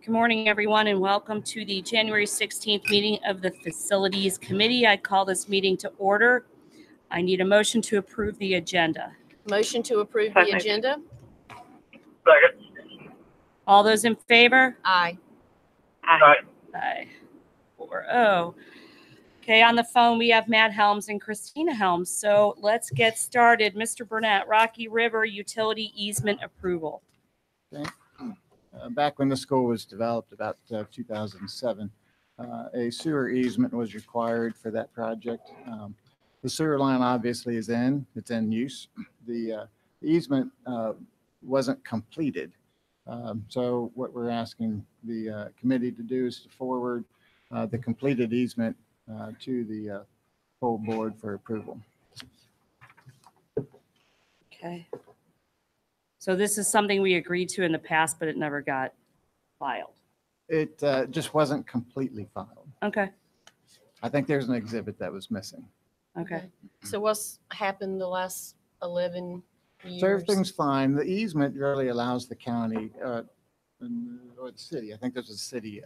Good morning, everyone, and welcome to the January 16th meeting of the Facilities Committee. I call this meeting to order. I need a motion to approve the agenda. Motion to approve the agenda. Second. All those in favor? Aye. Aye. Aye. 4-0. Okay, on the phone, we have Matt Helms and Christina Helms. So let's get started. Mr. Burnett, Rocky River Utility Easement Approval. Okay. Back when the school was developed, about 2007, a sewer easement was required for that project. The sewer line obviously is it's in use. The easement wasn't completed. So what we're asking the committee to do is to forward the completed easement to the full board for approval. Okay. So this is something we agreed to in the past, but it never got filed. It just wasn't completely filed. Okay. I think there's an exhibit that was missing. Okay. So what's happened the last 11 years? So everything's fine. The easement really allows the county or the city, I think there's a city,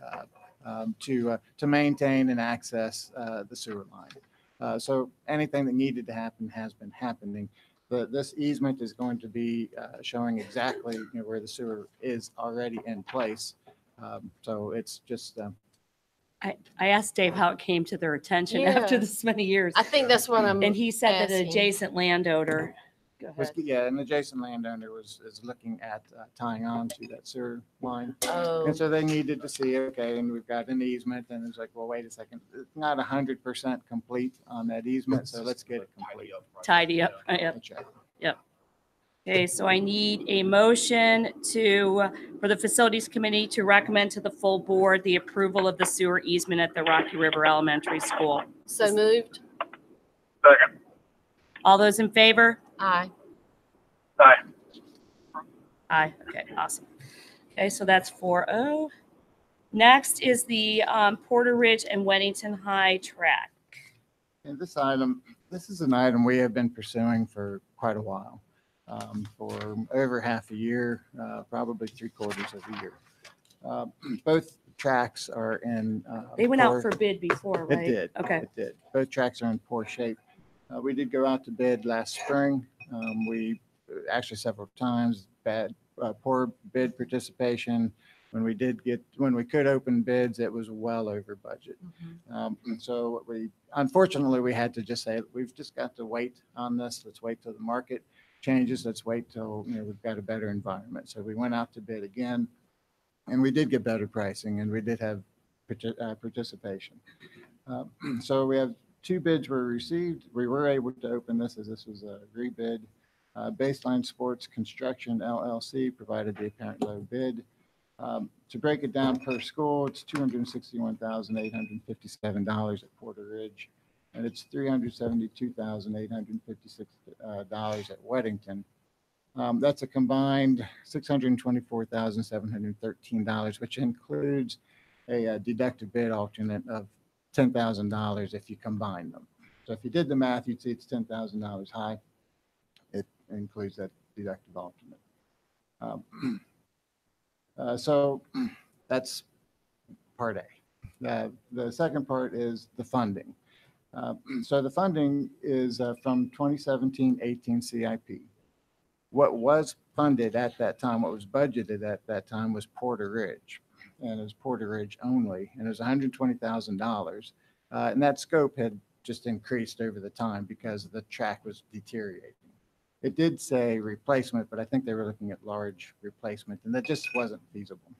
to maintain and access the sewer line. So anything that needed to happen has been happening. This easement is going to be showing exactly where the sewer is already in place. So it's just. I asked Dave how it came to their attention after this many years. I think that's what I'm And he said that an asking. adjacent landowner. Go ahead. Yeah, an adjacent landowner is looking at tying on to that sewer line. Oh, And so they needed to see, okay, and we've got an easement, and it's like, well, wait a second, it's not 100% complete on that easement, so let's get it complete. Tidy up. Yep. That's right. Okay, so I need a motion for the Facilities Committee to recommend to the full board the approval of the sewer easement at the Rocky River Elementary School. so moved. Second. All those in favor? Aye. Aye. Aye. Okay, awesome. Okay, so that's 4-0. Next is the Porter Ridge and Weddington High Tract. And this is an item we have been pursuing for quite a while, for over half a year, probably 3/4 of a year. Both tracks are in. They went out for bid before, right? It did. Okay. It did. Both tracks are in poor shape. We did go out to bid last spring. We actually several times, poor bid participation. When we could open bids, it was well over budget. So unfortunately, we had to just say, we've just got to wait on this. Let's wait till the market changes. Let's wait till we've got a better environment. So we went out to bid again, and we did get better pricing, and we did have participation. So we have 2 bids were received. We were able to open this as this was a rebid. Baseline Sports Construction LLC provided the apparent low bid. To break it down per school, it's $261,857 at Porter Ridge, and it's $372,856 at Weddington. That's a combined $624,713, which includes a deductive bid alternate of $10,000 if you combine them. So if you did the math, you'd see it's $10,000 high. It includes that deductive alternate. So that's part A. The second part is the funding. So the funding is from 2017-18 CIP. What was funded at that time, what was budgeted at that time was Porter Ridge, and it was Porter Ridge only, and it was $120,000. And that scope had just increased over the time because the track was deteriorating. It did say replacement, but I think they were looking at large replacement, and that just wasn't feasible.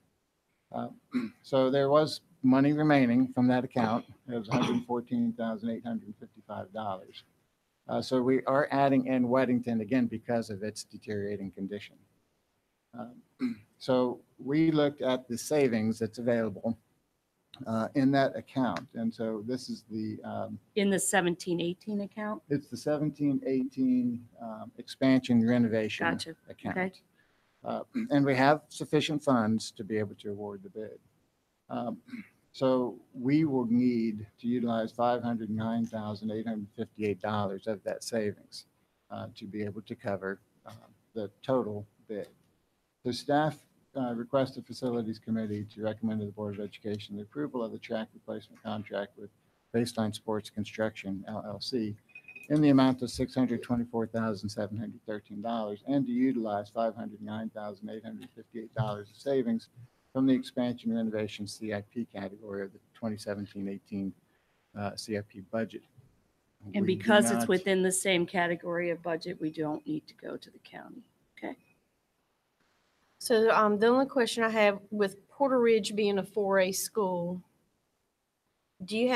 So there was money remaining from that account. It was $114,855. So we are adding in Weddington again because of its deteriorating condition. So we looked at the savings that's available in that account. And so this is the In the 17-18 account? It's the 17-18 expansion renovation Gotcha. account. Okay. And we have sufficient funds to be able to award the bid. So we will need to utilize $509,858 of that savings to be able to cover the total bid. The staff request the Facilities Committee to recommend to the Board of Education the approval of the track replacement contract with Baseline Sports Construction LLC in the amount of $624,713 and to utilize $509,858 of savings from the expansion renovation CIP category of the 2017-18 CIP budget. And We do because it's not- within the same category of budget, we don't need to go to the county. Okay. So the only question I have with Porter Ridge being a 4A school, do you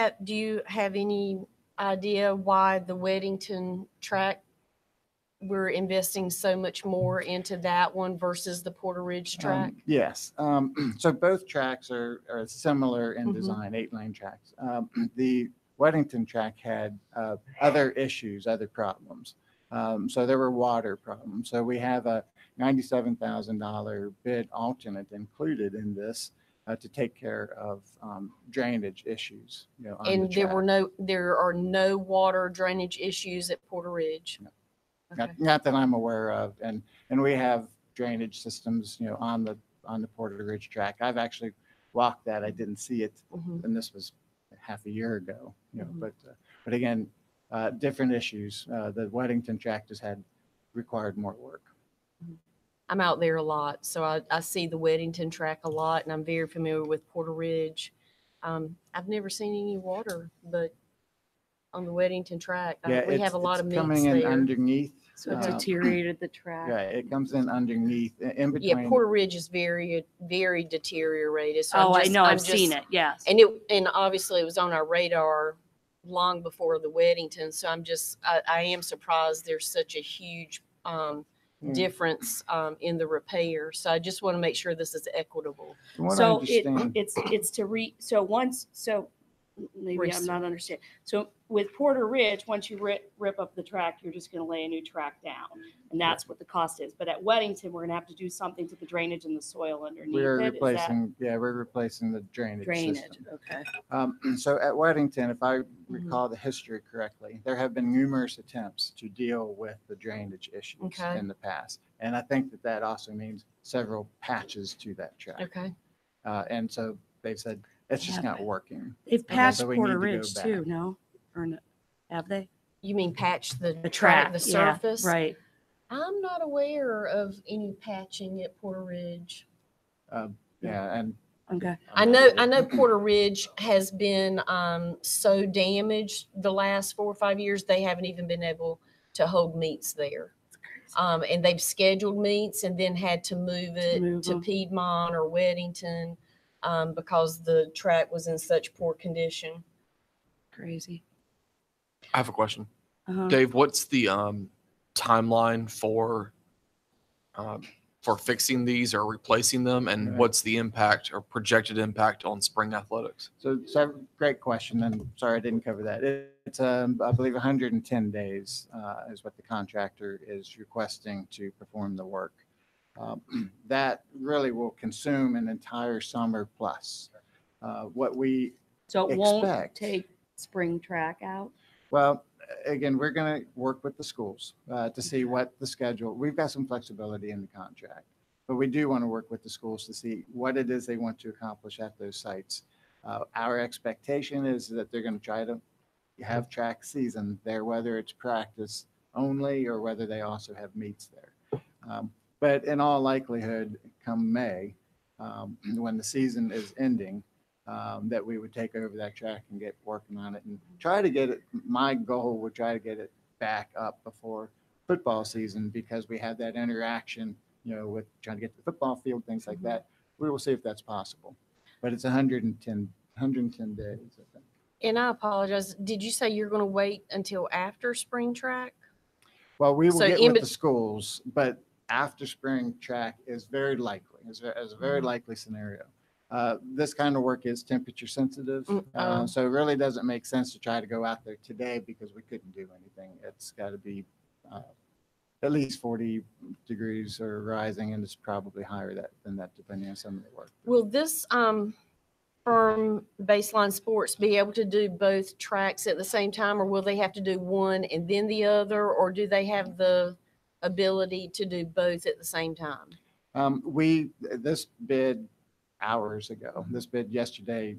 have any idea why the Weddington track, we're investing so much more into that one versus the Porter Ridge track? Yes. So both tracks are similar in Mhm. design, 8-lane tracks. The Weddington track had other issues, other problems. So there were water problems. So we have a $97,000 bid alternate included in this to take care of drainage issues. On the And there track. are no water drainage issues at Porter Ridge? No. Okay. Not that I'm aware of, and we have drainage systems, on the Porter Ridge track. I've actually walked that. I didn't see it, Mhm. and this was half a year ago. Mhm. But again, different issues. The Weddington track just had required more work. I'm out there a lot, so I see the Weddington track a lot, and I'm very familiar with Porter Ridge. I've never seen any water, but on the Weddington track, we have it's- a lot of it's meets coming in there. underneath. So it uh, deteriorated the track. Yeah, it comes in underneath, in Yeah, between. Porter Ridge is very, very deteriorated. So Oh, I know. I'm I've seen just- it. Yes. And obviously it was on our radar long before the Weddington. So I am surprised there's such a huge Yeah. difference in the repair. So I just want to make sure this is equitable. From what I So understand, it's to maybe I'm Restore. not understanding. So with Porter Ridge, once you rip up the track, you're just going to lay a new track down, and that's what the cost is. But at Weddington, we're going to have to do something to the drainage and the soil underneath we're it. Is that we're replacing the drainage drainage? system. Okay. So at Weddington, if I Mm-hmm. recall the history correctly, there have been numerous attempts to deal with the drainage issues Okay. in the past. And I think that also means several patches to that track. Okay. And so they've said, it's just Yeah. not working. They've patched so we Porter need to go Ridge back. too, no? Or no? Have they? You mean patch the The track, track, the yeah, surface? right. I'm not aware of any patching at Porter Ridge. Yeah, and Okay. I know Porter Ridge has been so damaged the last 4 or 5 years, they haven't even been able to hold meets there. And they've scheduled meets and then had to move it Move to them. Piedmont or Weddington because the track was in such poor condition. Crazy. I have a question. Uh-huh. Dave, what's the timeline for fixing these or replacing them, and Right. what's the impact or projected impact on spring athletics? so great question, and sorry I didn't cover that. It's, I believe 110 days is what the contractor is requesting to perform the work. That really will consume an entire summer plus. What we So it won't expect. take spring track out? Well, again, we're going to work with the schools to see what the schedule, we've got some flexibility in the contract, but we do want to work with the schools to see what it is they want to accomplish at those sites. Our expectation is that they're going to try to have track season there, whether it's practice only or whether they also have meets there. But in all likelihood, come May, when the season is ending, that we would take over that track and get working on it and try to get it. My goal would try to get it back up before football season, because we have that interaction, with trying to get to the football field, things like that. We will see if that's possible, but it's 110 days, I think. And I apologize. Did you say you're going to wait until after spring track? Well, we will So get in with bet- the schools, but after spring track is very likely, is a very likely scenario. This kind of work is temperature sensitive, so it really doesn't make sense to try to go out there today because we couldn't do anything. It's got to be at least 40 degrees or rising, and it's probably higher than that depending on some of the work. Will this firm, Baseline Sports, be able to do both tracks at the same time, or will they have to do one and then the other, or do they have the ability to do both at the same time? This bid hours ago, this bid yesterday,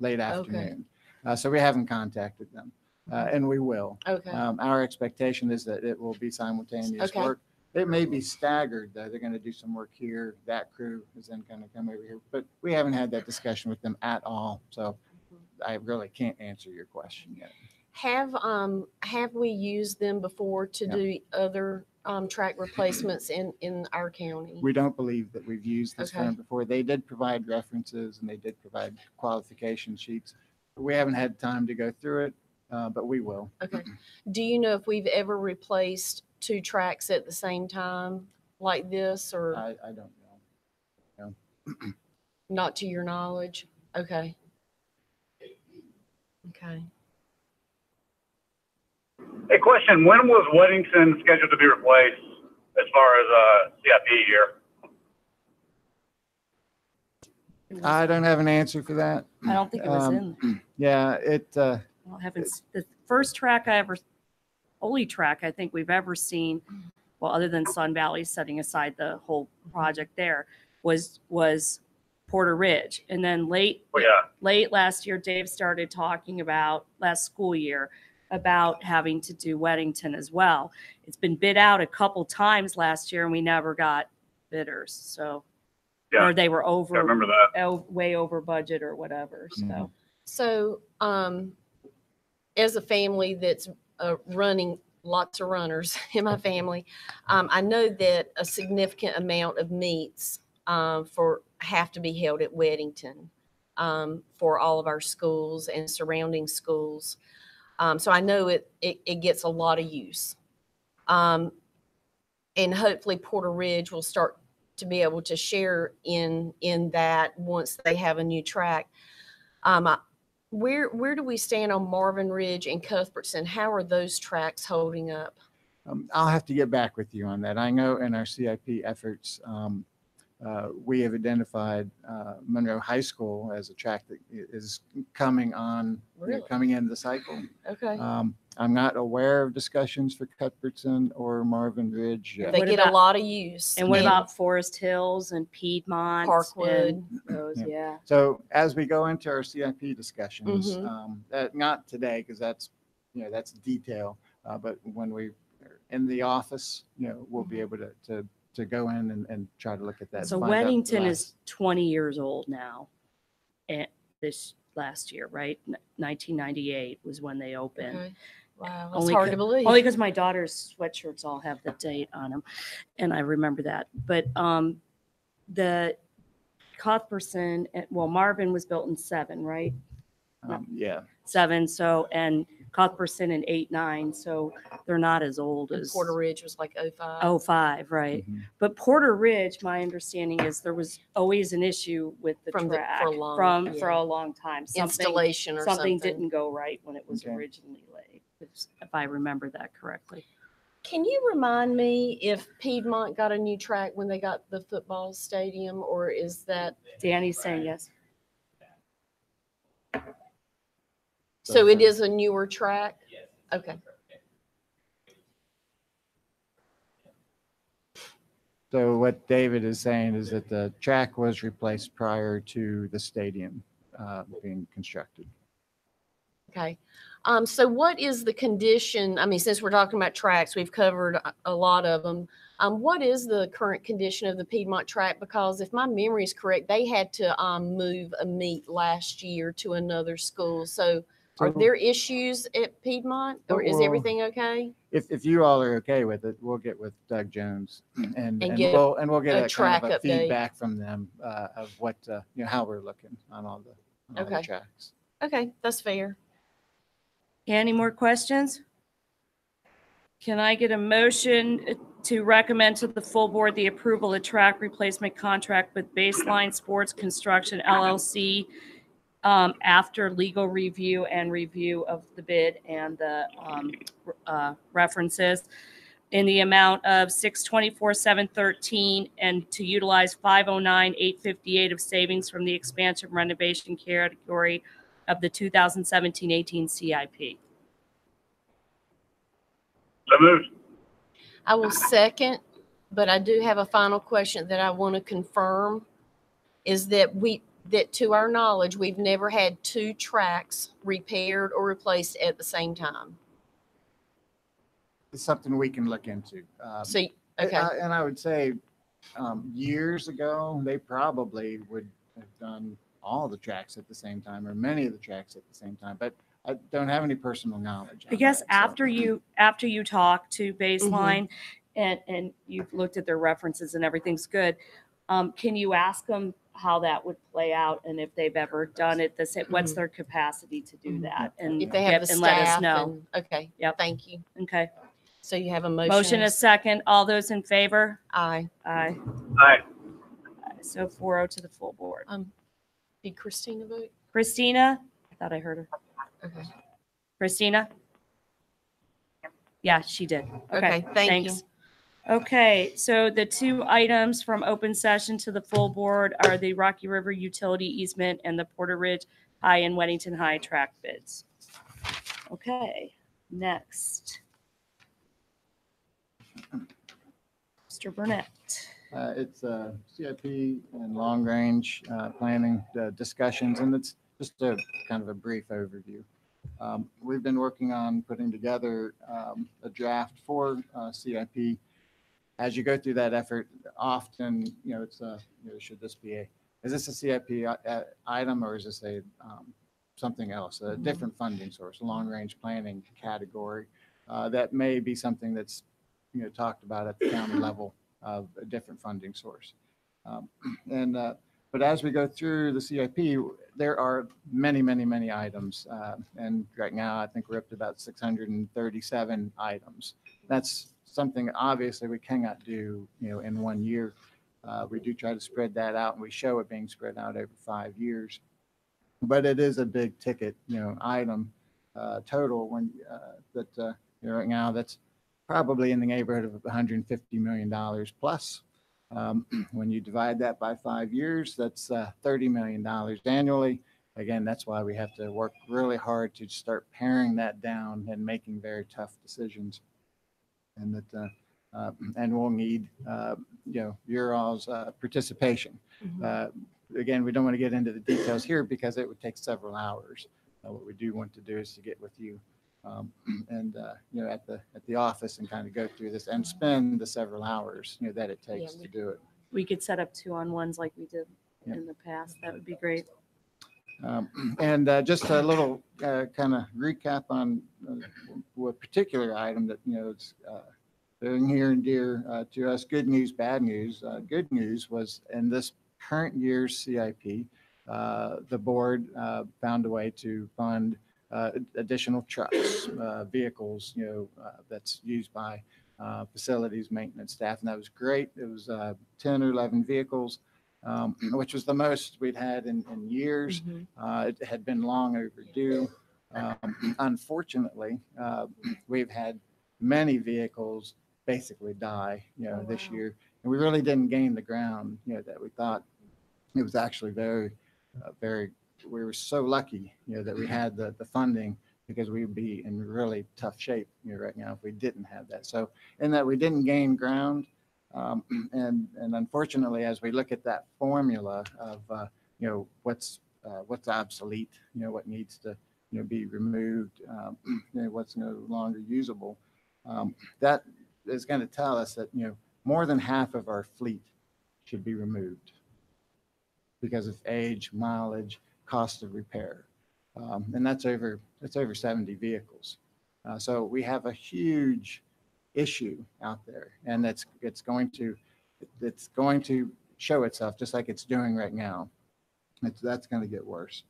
late afternoon. So we haven't contacted them, and we will. Okay. Our expectation is that it will be simultaneous Okay. work. It may be staggered, though. They're going to do some work here. That crew is then going to come over here. But we haven't had that discussion with them at all. So I really can't answer your question yet. Have we used them before to Yeah. do other track replacements in our county? We don't believe that we've used this Okay. firm before. They did provide references and they did provide qualification sheets. We haven't had time to go through it, but we will. Okay. Do you know if we've ever replaced two tracks at the same time like this, or I don't know. not to your knowledge? Okay. Okay. A question, when was Weddington scheduled to be replaced as far as CIP here? I don't have an answer for that. I don't think it was in. Yeah, I haven't, the first track only track I think we've ever seen, well, other than Sun Valley, setting aside the whole project there, was Porter Ridge. And then late last year, Dave started talking about, last school year, about having to do Weddington as well. It's been bid out a couple times last year and we never got bidders. So, Yeah. or they were I remember that. way over budget or whatever. So. Mhm. So, as a family that's running lots of runners in my family, I know that a significant amount of meets have to be held at Weddington for all of our schools and surrounding schools. So I know it gets a lot of use. And hopefully Porter Ridge will start to be able to share in that once they have a new track. Where do we stand on Marvin Ridge and Cuthbertson? How are those tracks holding up? I'll have to get back with you on that. I know in our CIP efforts, we have identified Monroe High School as a track that is coming on, Really? coming into the cycle. Okay. I'm not aware of discussions for Cuthbertson or Marvin Ridge yet. They What get about- a lot of use. And what about Forest Hills and Piedmont? Parkwood? And those, Yeah. yeah. So as we go into our CIP discussions, Mhm. that not today, because that's detail, but when we are in the office, we'll be able to go in and try to look at that. So find out the Weddington is last- 20 years old now. And this last year, right? 1998 was when they opened. Okay. Wow, that's Only hard co- to believe. Only because my daughter's sweatshirts all have the date on them, and I remember that. But the Cuthbertson, well, Marvin was built in 7, right? Yeah. 7. So, and Cuthbertson in 8, 9. So they're not as old And as Porter Ridge was like 05. 05, right? Mhm. But Porter Ridge, my understanding is there was always an issue with the For track a long- for yeah. a long time. Installation or Something something. didn't go right when it was Okay. originally laid, if I remember that correctly. Can you remind me if Piedmont got a new track when they got the football stadium, or is that, Danny's saying yes. so it is a newer track? Okay. So what David is saying is that the track was replaced prior to the stadium being constructed. Okay. So what is the condition? I mean, since we're talking about tracks, we've covered a lot of them. What is the current condition of the Piedmont track? Because if my memory is correct, they had to move a meet last year to another school. So are So- there issues at Piedmont, or is Well, everything okay? If you all are okay with it, we'll get with Doug Jones and get we'll get a a kind track of a update. feedback from them of what how we're looking on all the Okay. tracks. Okay, that's fair. Any more questions? Can I get a motion to recommend to the full board the approval of track replacement contract with Baseline Sports Construction LLC after legal review and review of the bid and the references in the amount of $624,713 and to utilize $509,858 of savings from the expansion renovation category of the 2017-18 CIP. So moved. I will second But I do have a final question that I want to confirm, is that that to our knowledge, we've never had 2 tracks repaired or replaced at the same time. It's something we can look into. So, okay, And I would say years ago, they probably would have done all the tracks at the same time or many of the tracks at the same time, but I don't have any personal knowledge. I on guess that, so. after you talk to Baseline and you've looked at their references and everything's good, can you ask them how that would play out and if they've ever done it, what's their capacity to do that? And if they have the and let us staff know. okay. Yep. Thank you. Okay. So you have a motion. Motion is second. All those in favor? Aye. Aye. Aye. So 4-0 to the full board. Did Christina vote? Christina? I thought I heard her. Okay. Christina? Yeah, she did. Okay, thank you. Okay, so the 2 items from open session to the full board are the Rocky River Utility Easement and the Porter Ridge High and Weddington High track bids. Okay, next. Mr. Burnett. It's CIP and long-range planning discussions, and it's just a kind of a brief overview. We've been working on putting together a draft for CIP. As you go through that effort, often, it's should this be is this a CIP item or is this a something else, a different funding source, a long-range planning category that may be something that's talked about at the county level of a different funding source. But as we go through the CIP, there are many, many, many items. And right now, I think we're up to about 637 items. That's something obviously we cannot do, in 1 year. We do try to spread that out and we show it being spread out over 5 years. But it is a big ticket, item total when right now that's probably in the neighborhood of $150 million plus. When you divide that by 5 years, that's $30 million annually. Again, that's why we have to work really hard to start paring that down and making very tough decisions. And that, and we'll need, your all's participation. Again, we don't want to get into the details here because it would take several hours. What we do want to do is to get with you at the office and kind of go through this and spend the several hours that it takes to do it. We could set up 2-on-1s like we did in the past. That would be great. And just a little kind of recap on a particular item that it's very near and dear to us. Good news, bad news. Good news was in this current year's CIP, the board found a way to fund additional trucks, vehicles, that's used by facilities maintenance staff, and that was great. It was 10 or 11 vehicles, which was the most we'd had in years. It had been long overdue. Unfortunately, we've had many vehicles basically die, this year, and we really didn't gain the ground, that we thought. It was actually very, we were so lucky, that we had the funding, because we would be in really tough shape, right now if we didn't have that. So in that we didn't gain ground. And unfortunately, as we look at that formula of, what's obsolete, what needs to, be removed, what's no longer usable, that is going to tell us that, more than half of our fleet should be removed because of age, mileage, cost of repair. And that's over 70 vehicles. So we have a huge issue out there, and it's going to show itself just like it's doing right now. That's going to get worse.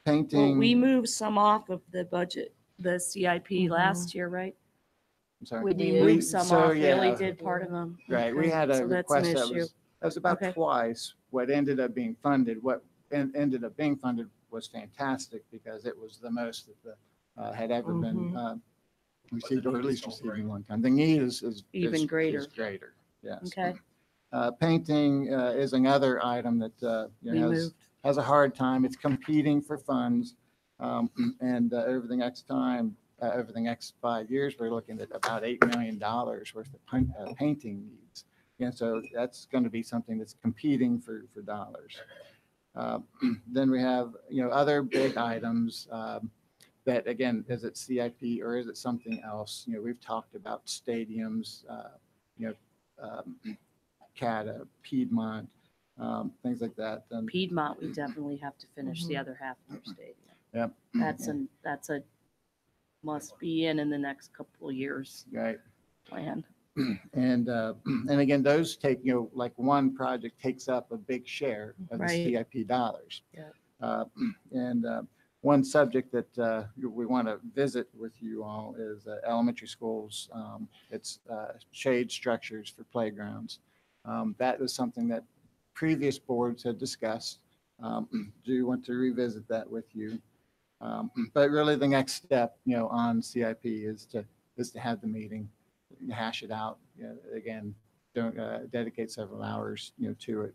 Painting. Well, we moved some off of the budget, the CIP last year, right? I'm sorry. We We did. moved some off. We only Yeah. did part of them. Right. We Okay. had a So that's an request that issue. was about Okay. twice what ended up being funded. What ended up being funded was fantastic because it was the most that the had ever been received, or at least received in one time. The need is Even greater. Is greater. Yes. Okay. Painting is another item that We moved. has a hard time. It's competing for funds, and over the next time, over the next 5 years, we're looking at about $8 million worth of painting needs. And so that's going to be something that's competing for dollars. Then we have, other big items that, again, is it CIP or is it something else? We've talked about stadiums, CATA, Piedmont, things like that. Piedmont, we definitely have to finish the other half of their stadium. Yep. That's a must be in the next couple of years Right. plan. And again, those take, like one project takes up a big share of the Right. CIP dollars. Yeah. And one subject that we want to visit with you all is elementary schools. It's shade structures for playgrounds. That is something that previous boards had discussed. Do want to revisit that with you. But really the next step, on CIP is to have the meeting, hash it out. Again, don't dedicate several hours, to it.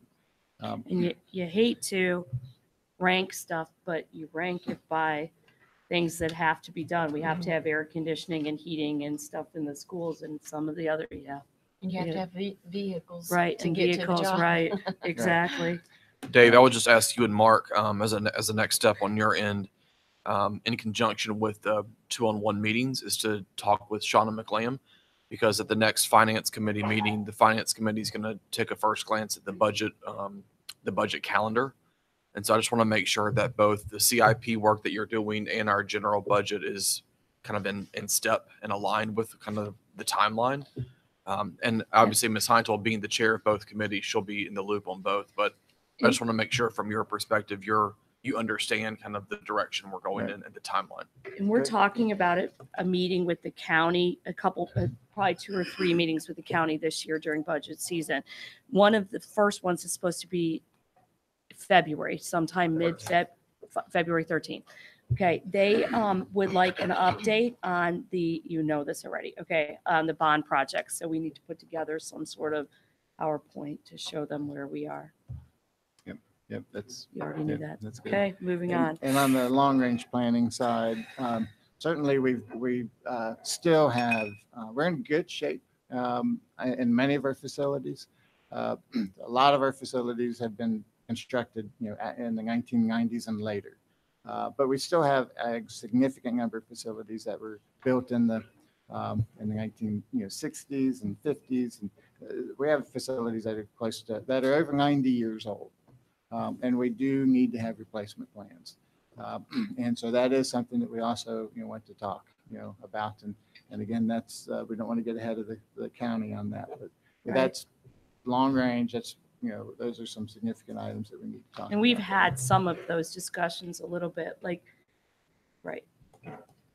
And you hate to rank stuff, but you rank it by things that have to be done. We have to have air conditioning and heating and stuff in the schools and some of the other, And you have to have vehicles. right. To And get to the vehicles, job. right. Exactly. Dave, I would just ask you and Mark, as a next step on your end, in conjunction with the 2-on-1 meetings, is to talk with Shauna McLam, because at the next finance committee meeting, the finance committee is going to take a first glance at the budget calendar. And so I just want to make sure that both the CIP work that you're doing and our general budget is kind of in step and aligned with kind of the timeline. And obviously Ms. Heintel being the chair of both committees, she'll be in the loop on both, but I just want to make sure from your perspective, you understand kind of the direction we're going in and the timeline. And we're talking about a meeting with the county, probably 2 or 3 meetings with the county this year during budget season. One of the first ones is supposed to be February, sometime February 13th. Okay, they would like an update on this already, okay, on the bond project. So we need to put together some sort of PowerPoint to show them where we are. Yep, that's. You already knew that. That's good. Okay, moving on. And on the long range planning side, certainly we still have, we're in good shape in many of our facilities. A lot of our facilities have been constructed, in the 1990s and later. But we still have a significant number of facilities that were built in the 1960s and 50s. And we have facilities that are that are over 90 years old. And we do need to have replacement plans. And so that is something that we also, want to talk, about. And again, that's, we don't want to get ahead of the county on that, but Right. that's long range. That's, those are some significant items that we need to talk about. And we've had some of those discussions a little bit, right.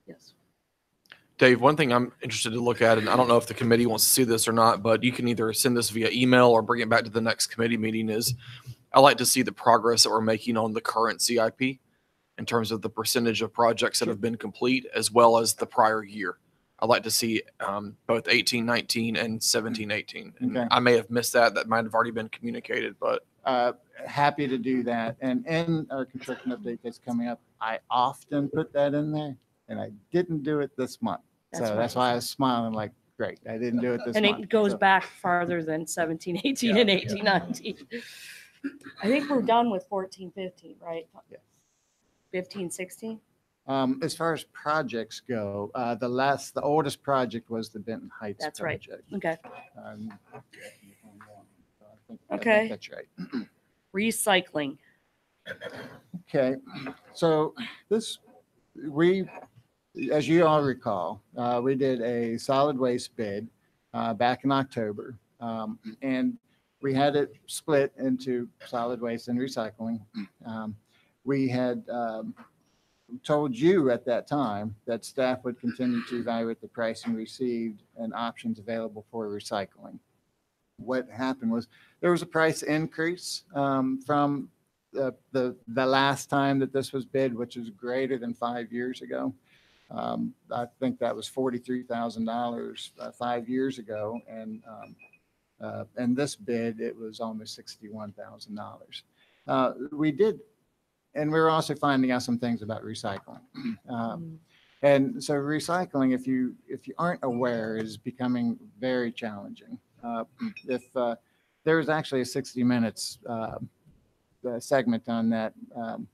Yes. Dave, one thing I'm interested to look at, and I don't know if the committee wants to see this or not, but you can either send this via email or bring it back to the next committee meeting, is I like to see the progress that we're making on the current CIP in terms of the percentage of projects that have been complete, as well as the prior year. I'd like to see both 18-19 and 17-18. And Okay. I may have missed that. That might have already been communicated, but Happy to do that. And in our construction update that's coming up, I often put that in there, and I didn't do it this month. That's why I was smiling like, great, I didn't do it this And month. it goes So- back farther than 17, 18, and 18, 19. I think we're done with 14, 15, right? Yes. 15, 16? As far as projects go, the oldest project was the Benton Heights That's right. project. Okay. I think Okay. that's right. Recycling. Okay, so as you all recall, we did a solid waste bid back in October. And we had it split into solid waste and recycling. We had told you at that time that staff would continue to evaluate the pricing received and options available for recycling. What happened was there was a price increase from the last time that this was bid, which is greater than 5 years ago. I think that was $43,000 5 years ago, and this bid it was almost $61,000. We were also finding out some things about recycling. And so recycling, if you aren't aware, is becoming very challenging. If there was actually a 60 Minutes segment on that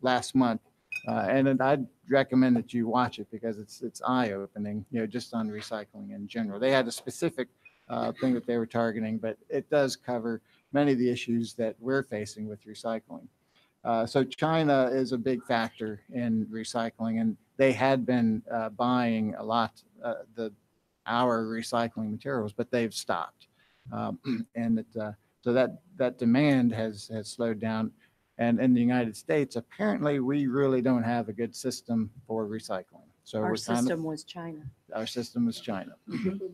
last month, and I'd recommend that you watch it because it's eye-opening, just on recycling in general. They had a specific thing that they were targeting, but it does cover many of the issues that we're facing with recycling. So China is a big factor in recycling, and they had been buying a lot our recycling materials, but they've stopped, and so that demand has slowed down. And in the United States, apparently, we really don't have a good system for recycling. So Our system was China. Our system was China. Mhm.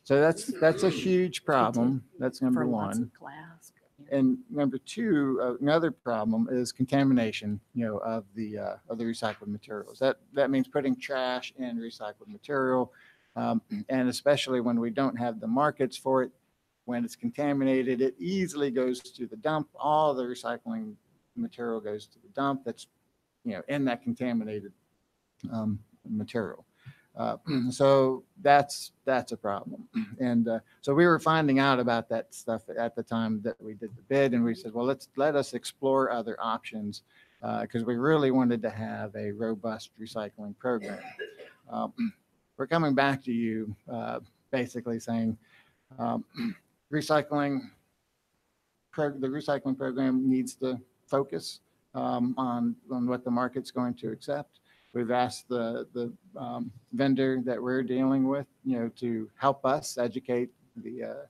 So that's a huge problem. That's number For lots one. of glass. And number two, another problem is contamination, of the recycled materials. That means putting trash in recycled material, and especially when we don't have the markets for it. When it's contaminated, it easily goes to the dump. All the recycling material goes to the dump. That's in that contaminated material. So that's a problem. And so we were finding out about that stuff at the time that we did the bid, and we said, well, let us explore other options, because we really wanted to have a robust recycling program. We're coming back to you, basically saying the recycling program needs to focus on what the market's going to accept. We've asked the vendor that we're dealing with, to help us educate the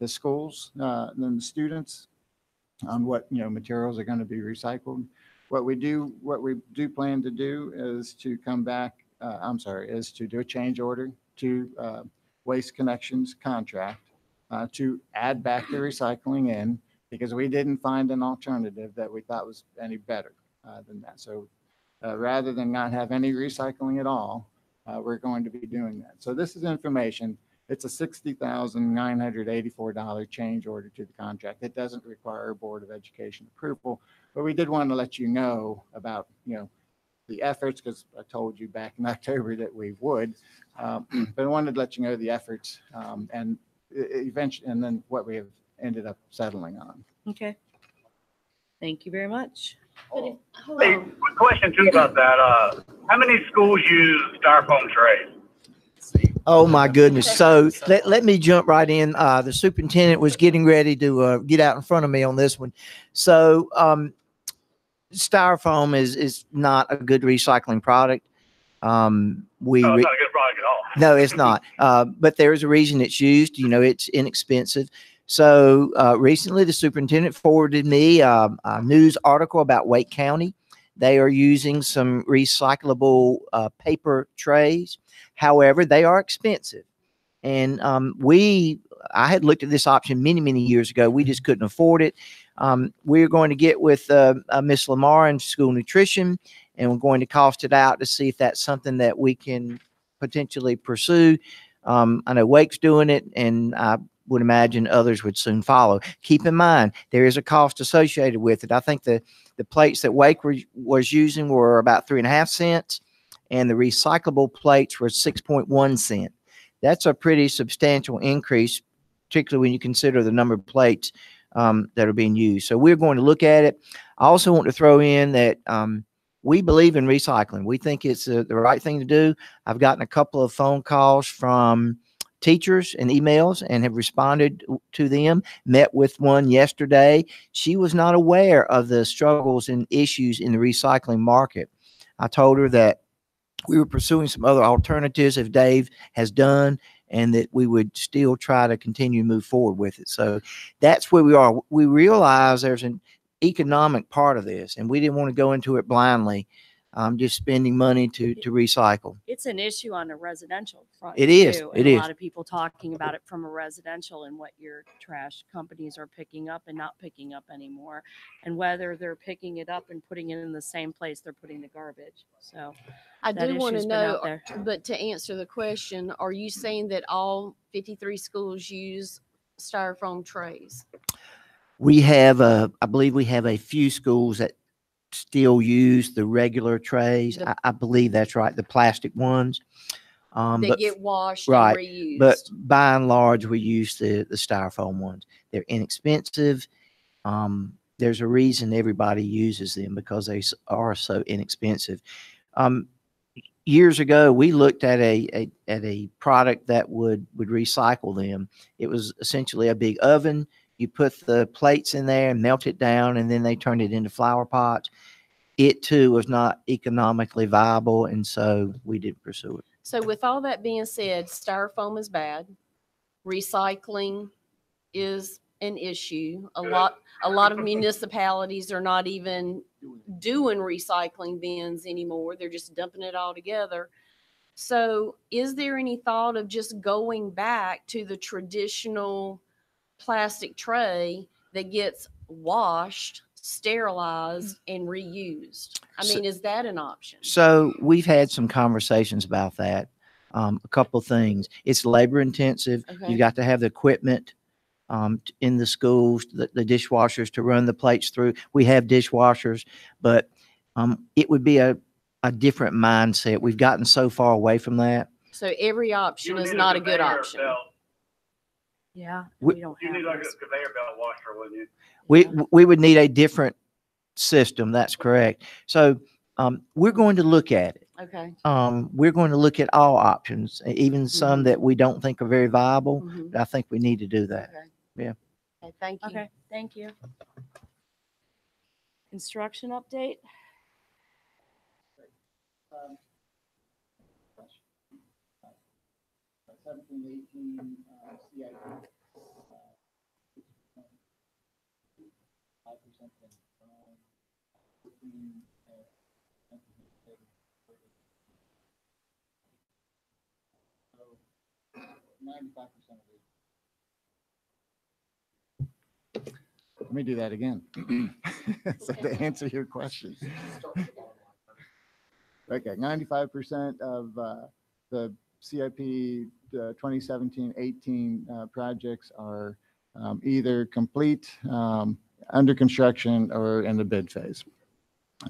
schools and the students on what materials are going to be recycled. What we do plan to do is to come back. Is to do a change order to Waste Connections contract to add back the recycling in, because we didn't find an alternative that we thought was any better than that. So rather than not have any recycling at all, we're going to be doing that. So this is information. It's a $60,984 change order to the contract. It doesn't require a Board of Education approval, but we did want to let you know about, the efforts, because I told you back in October that we would, but I wanted to let you know the efforts, and eventually, and then what we have ended up settling on. Okay. Thank you very much. Hold Hey, on. quick question too about that. How many schools use styrofoam trays? Oh, my goodness. So let me jump right in. The superintendent was getting ready to get out in front of me on this one. So styrofoam is not a good recycling product. No, it's not a good product at all. No, it's not. But there is a reason it's used. It's inexpensive. So recently, the superintendent forwarded me a news article about Wake County. They are using some recyclable paper trays. However, they are expensive. And I had looked at this option many, many years ago. We just couldn't afford it. We're going to get with Miss Lamar in school nutrition, and we're going to cost it out to see if that's something that we can potentially pursue. I know Wake's doing it, and I would imagine others would soon follow. Keep in mind, there is a cost associated with it. I think the plates that Wake was using were about 3.5 cents, and the recyclable plates were 6.1 cents. That's a pretty substantial increase, particularly when you consider the number of plates that are being used. So we're going to look at it. I also want to throw in that we believe in recycling. We think it's the right thing to do. I've gotten a couple of phone calls from teachers and emails and have responded to them. Met with one yesterday. She was not aware of the struggles and issues in the recycling market. I told her that we were pursuing some other alternatives, if Dave has done, and that we would still try to continue to move forward with it. So that's where we are. We realize there's an economic part of this, and we didn't want to go into it blindly, just spending money to recycle. It's an issue on a residential front. It is. Too, It and is. A lot of people talking about it from a residential and what your trash companies are picking up and not picking up anymore, and whether they're picking it up and putting it in the same place they're putting the garbage. So I that do want to issue's been out know, there. but to answer the question, are you saying that all 53 schools use styrofoam trays? We have, I believe we have a few schools that still use the regular trays. I believe that's right, the plastic ones. They But get washed right, and reused. but by and large, we use the styrofoam ones. They're inexpensive. There's a reason everybody uses them because they are so inexpensive. Years ago, we looked at a product that would recycle them. It was essentially a big oven. You put the plates in there and melt it down, and then they turned it into flower pots. It too was not economically viable, and so we didn't pursue it. So with all that being said, styrofoam is bad. Recycling is an issue. A lot of municipalities are not even doing recycling bins anymore. They're just dumping it all together. So is there any thought of just going back to the traditional plastic tray that gets washed, sterilized, and reused? I mean, is that an option? So we've had some conversations about that. A couple things. It's labor intensive. Okay. You got to have the equipment in the schools, the dishwashers to run the plates through. We have dishwashers, but it would be a different mindset. We've gotten so far away from that. So every option is not a good option. Yeah, We- we don't You have need like those. a conveyor belt washer, wouldn't you? We would need a different system. That's correct. So we're going to look at it. Okay. We're going to look at all options, even some that we don't think are very viable. Mhm. But I think we need to do that. Okay. Yeah. Okay, thank you. Okay, thank you. Construction update? Let me do that again. So to answer your question. Okay, 95% of the CIP 2017-18 projects are either complete, under construction, or in the bid phase.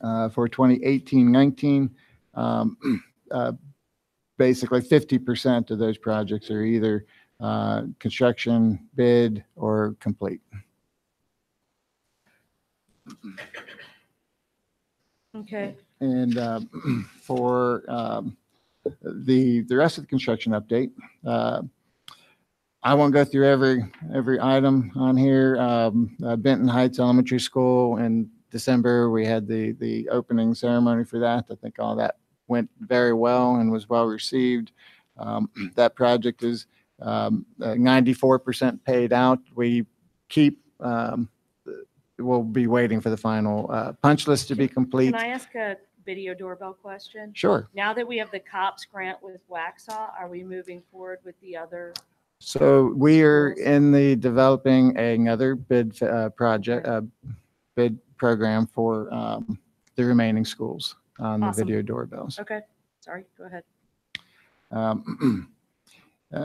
For 2018-19, basically 50% of those projects are either construction, bid, or complete. Okay, And for the rest of the construction update, I won't go through every item on here. Benton Heights Elementary School in December, we had the opening ceremony for that. I think all that went very well and was well received. That project is 94% paid out. We keep we'll be waiting for the final punch list to be complete. can I ask a video doorbell question? Sure. Now that we have the COPS grant with Waxaw, are we moving forward with the other? So we are in the developing another bid project, bid program for the remaining schools on the Awesome. video doorbells. Okay, sorry, go ahead.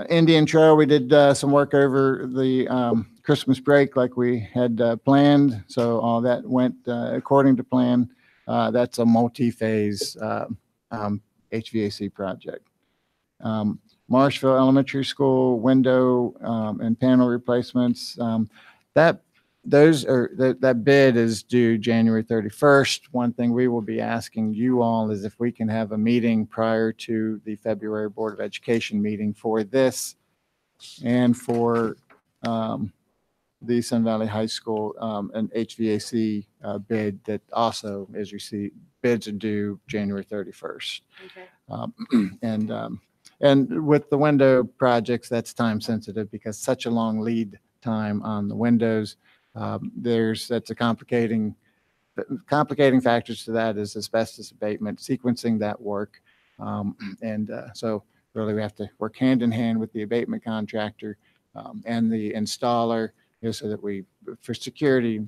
Indian Trail, we did some work over the Christmas break like we had planned. So all that went according to plan. That's a multi-phase HVAC project. Marshville Elementary School window and panel replacements. That bid is due January 31st. One thing we will be asking you all is if we can have a meeting prior to the February Board of Education meeting for this and for the Sun Valley High School, an HVAC bid that also is received. Bids are due January 31st. Okay. And with the window projects, that's time sensitive because such a long lead time on the windows. That's a complicating factors to that is asbestos abatement, sequencing that work. So really we have to work hand in hand with the abatement contractor and the installer, so that we, for security,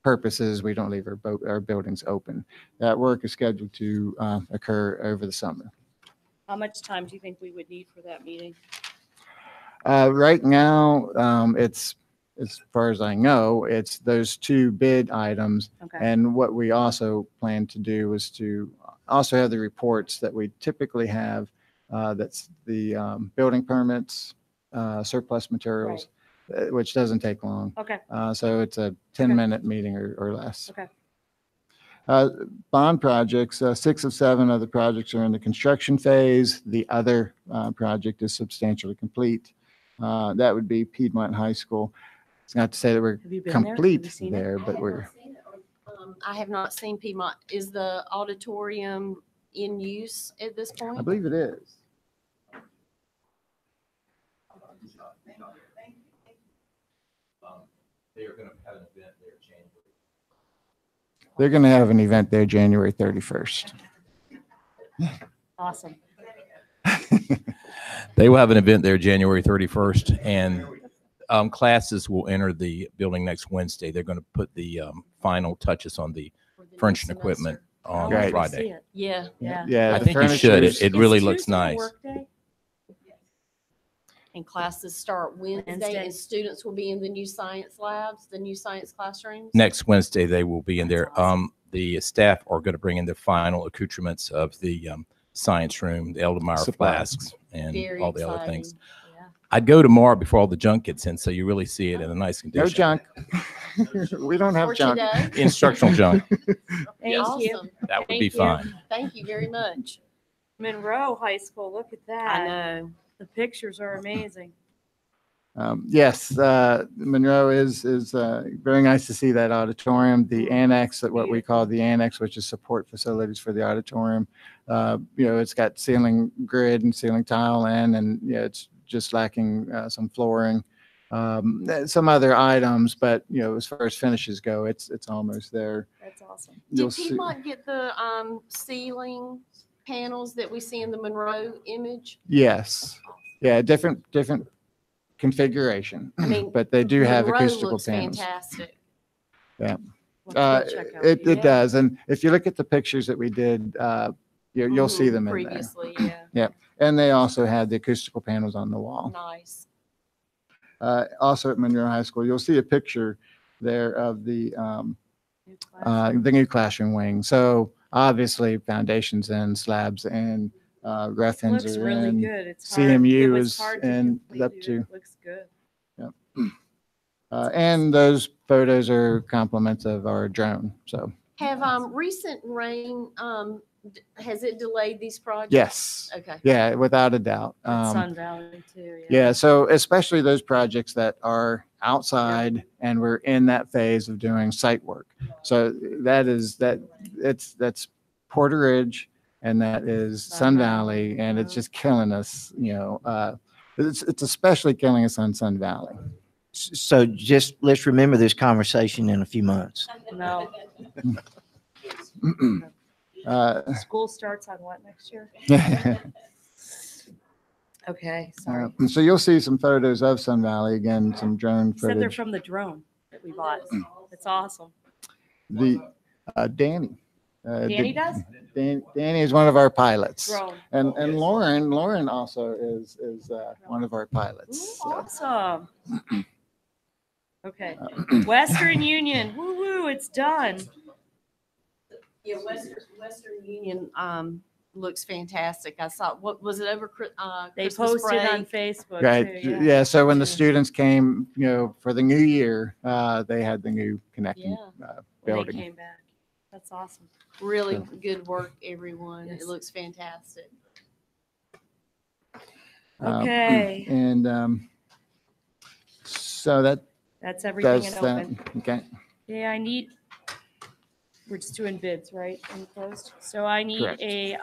purposes, we don't leave our buildings open. That work is scheduled to occur over the summer. How much time do you think we would need for that meeting? Right now, it's as far as I know, it's those two bid items. Okay. And what we also plan to do is to also have the reports that we typically have, that's the building permits, surplus materials, which doesn't take long. Okay. So it's a 10-minute meeting or less. Okay. Bond projects, 6 of 7 of the projects are in the construction phase. The other project is substantially complete. That would be Piedmont High School. It's not to say that we're Have you been there? Have you complete seen it? there, but we're, I have not seen Piedmont. Is the auditorium in use at this point? I believe it is. They're going to have an event there January. They're going to have an event there January 31st. Awesome. They will have an event there January 31st, and classes will enter the building next Wednesday. They're going to put the final touches on the For the furniture next and equipment semester? on Right. See Friday. it. Yeah. Yeah. Yeah, I the think you should. furniture's- It really Is looks Tuesday a nice. work day? And classes start Wednesday, Wednesday. and students will be in the new science labs, the new science classrooms? Next Wednesday, they will be in there. That's awesome. The staff are going to bring in the final accoutrements of the science room, the Eldermeyer Supplies. flasks, and Very all the other things. exciting. Yeah. I'd go tomorrow before all the junk gets in, so you really see it in a nice No condition. junk. We don't have For junk. today? Instructional junk. Thank you. Awesome. That would Thank be you. fine. Thank you very much. Monroe High School, look at that. I know. The pictures are amazing. Yes, Monroe is very nice to see that auditorium. The annex, that what we call the annex, which is support facilities for the auditorium. It's got ceiling grid and ceiling tile in, and it's just lacking some flooring, some other items, but as far as finishes go, it's almost there. That's awesome. You'll Did see. Piedmont get the ceiling panels that we see in the Monroe image? Yes, yeah, different configuration, I mean, but they do have Monroe acoustical looks panels. fantastic. We'll have to go check out. It Yeah. does, and if you look at the pictures that we did, you'll see them in there. Previously, yeah. And they also had the acoustical panels on the wall. Nice. Also at Monroe High School, you'll see a picture there of the New class. new classroom wing. So obviously foundations and slabs and rough ends Looks are really in. good. It's hard. CMU It was is hard to in complete up it. to. Looks good. And those photos are compliments of our drone. So Have recent rain, has it delayed these projects? yes, Okay. yeah, without a doubt. At Sun Valley too. Yeah, so especially those projects that are outside and we're in that phase of doing site work. So that's Porter Ridge and that is Sun Valley, and it's just killing us, it's especially killing us on Sun Valley. So just let's remember this conversation in a few months. No, school starts on what next year? Okay, sorry. So you'll see some photos of Sun Valley, again, some drone Said they're footage. from the drone that we bought. It's awesome. The Danny. Danny does? Danny is one of our pilots. Drone. And Lauren also is one of our Ooh, pilots. So, awesome. Okay. Western Union, woo-woo, it's done. Yeah, Western Union looks fantastic. I saw, what was it over They Christmas posted on break? Facebook Right, too, yeah, so when the students came, for the new year, they had the new connecting Yeah. When they building. came back. That's awesome. Really good work, everyone. Yes. It looks fantastic. Okay. And so That's everything does in that, open. okay, Yeah, we're just doing bids, right, in closed? So I need Correct. a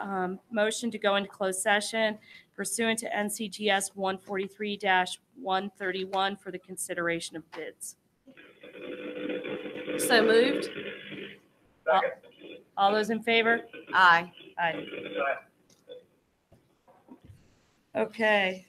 motion to go into closed session pursuant to NCGS 143-131 for the consideration of bids. So moved? All those in favor? Aye. Aye. Okay.